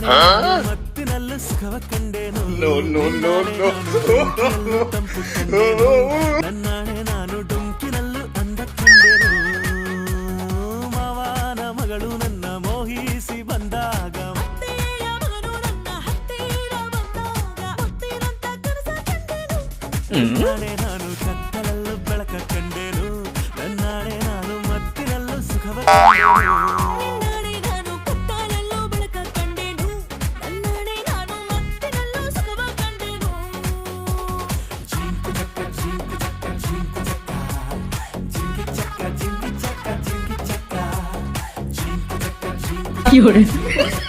ಮತ್ತಿನಲ್ಲೂ ಸುಖವ ಕಂಡೇನು ನನ್ನಾಣೆ ನಾನು ಡೊಂಕಿನಲ್ಲೂ ಅಂದ ಕಂಡೇನು ಮಾವನ ಮಗಳು ನನ್ನ ಮೋಹಿಸಿ ಬಂದಾಗ ನನ್ನಾಣೆ ನಾನು ಕತ್ತಲಲ್ಲೂ ಬೆಳಕ ಕಂಡೇನು ನನ್ನಾಣೆ ನಾನು ಮತ್ತಿನಲ್ಲೂ ಸುಖವ Fiore.